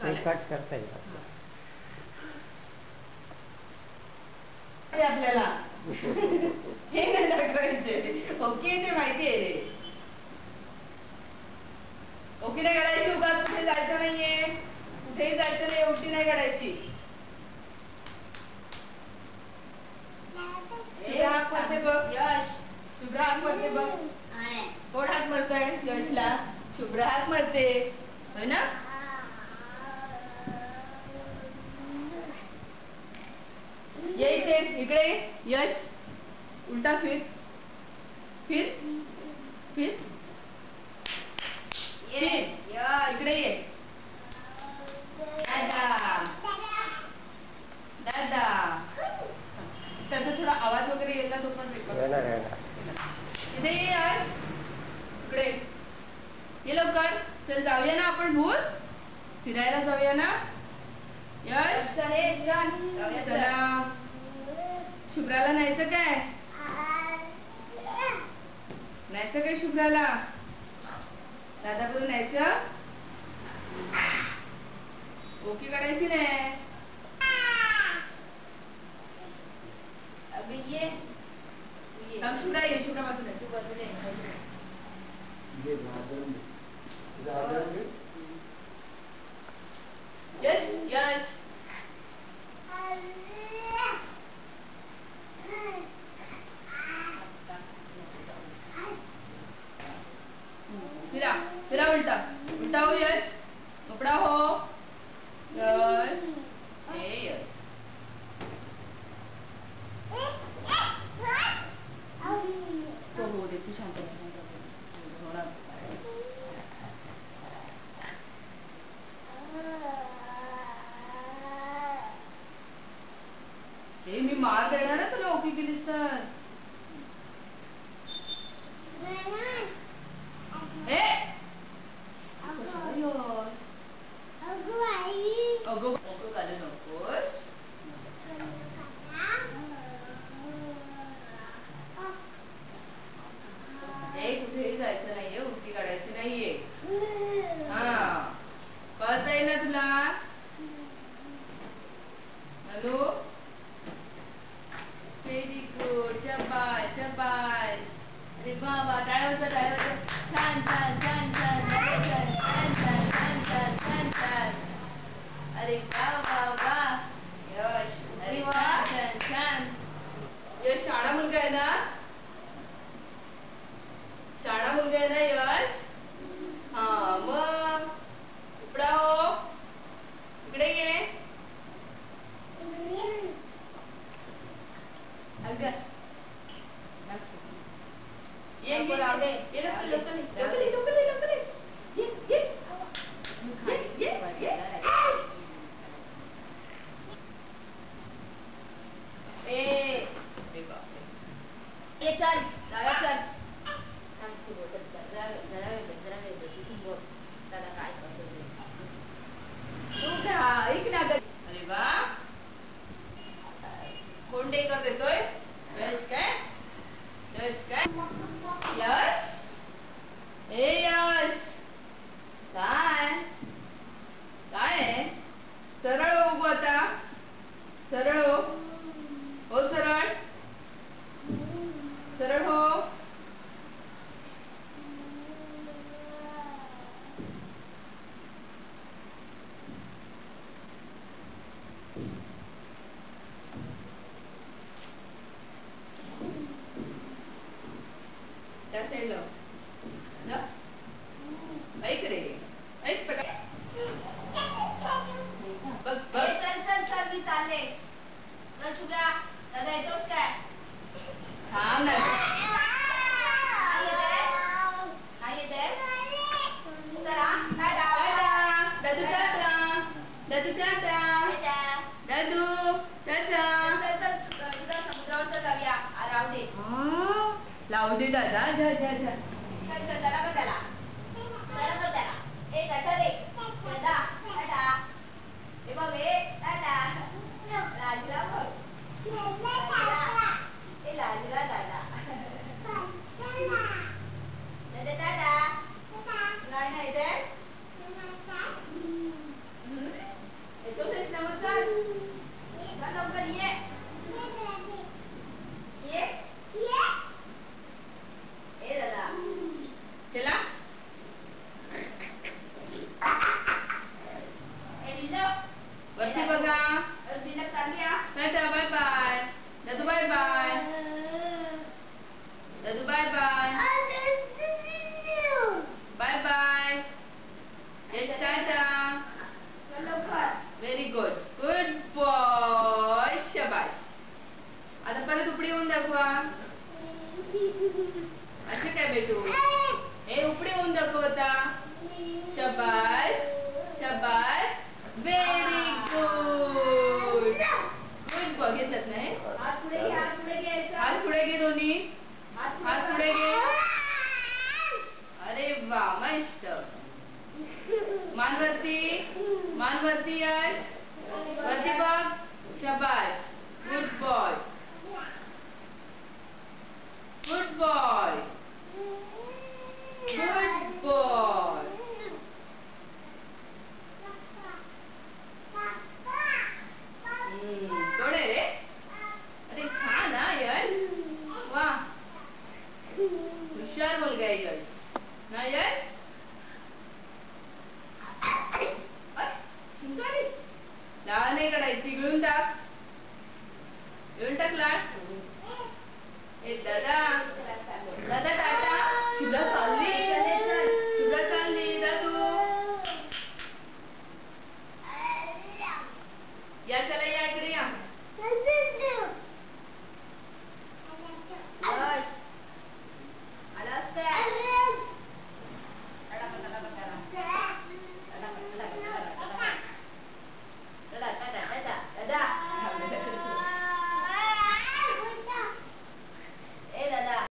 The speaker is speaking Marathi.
ते कट करता येईल आपल्याला हे नाही दाखवायचे. ओके ते माहिती आहे रे. ओके नाही काढायची. उगाच कुठे जायचं नाहीये. कुठेही जायचं नाही. उलटी नाही काढायची. शुभ्रा हाक मारते बघ. यश शुभ्रा हाक मारते बघ. कोण हाक मारतोय यशला? शुभ्रा हाक मारते होय ना. ये इथे इकडे यश. उलटा फिर फिर फिर ये इकडे ये. दादा दादा. त्याचा थोडा आवाज वगैरे येईल ना तो पण इथे ये यश. इकडे ये लवकर. चल जाऊया ना आपण भूर फिरायला जाऊया ना यश. चला शुभ्राला न्यायचं काय? न्यायचं काय शुभ्राला? दादा बोल न्यायचं. ओके काढायची नाही. अगं ये शुभ्रा ये. शुभ्रा बाजूला तू बाजूला यश यश. फिरा फिरा उलटा उलटा हो यश. उपडा हो यश. हे यश तो हो दे. तू शांत होणार. हे मी मार देणार आहे तुला ओके केलीस तर. अगो घालू नकोस. कुठेही जायचं नाहीये. उलटी काढायची नाहीये. हा कळतंय ना तुला? हॅलो. Very good. शाबास शाबास. अरे बाबा टाळ्या वाजवा टाळ्या वाजवा. छान छान छान छान छान छान छान छान छान छान छान. अरे वा वा वा यश. अरे छान छान छान. यश शाळा मुलगा आहे ना? शाळा मुलगा आहे ना यश? हा मग उपडा हो. इकडे ये. ये चल जाऊया चल. अरे वा कोण डेकर देतोय? यश काय? यश काय? यश ए यश काय काय आहे? सरळ हो बघू आता. सरळ हो. हो सरळ सरळ हो. ऐक रे ऐक पटा. बघ बघ. चल मी चालले. चल शुभ्रा दादा येतोस काय? थांब ना. नाही येते. चला टाटा दादू टाटा दादू टाटा दादू टाटा. समुद्रावर जाऊया. राहू दे. लावू दे दादा. जा जा जा. त्याला एक रे दादा टाटा. हे बघ हे टाटा. लाजला बघ. हे लाजला दादा. दादा टाटा. नाही नाही ते हे उपडे होऊन दाखव आता. शाबास शाबास. Very good. Good boy. घेतलं नाही. हात पुढे घे दोन्ही. हात पुढे घे. अरे वा मस्त. मानवरती. मानवरती यश. वरती बघ. शाबास. Good boy. Good boy. Good boy. कोण आहे रे? अरे छान हा यश. वा हुशार मुलगा आहे यश ना यश. लाळ नाही काढायची. गिळून टाक. गिळून टाक लाळ. ए दादा दादा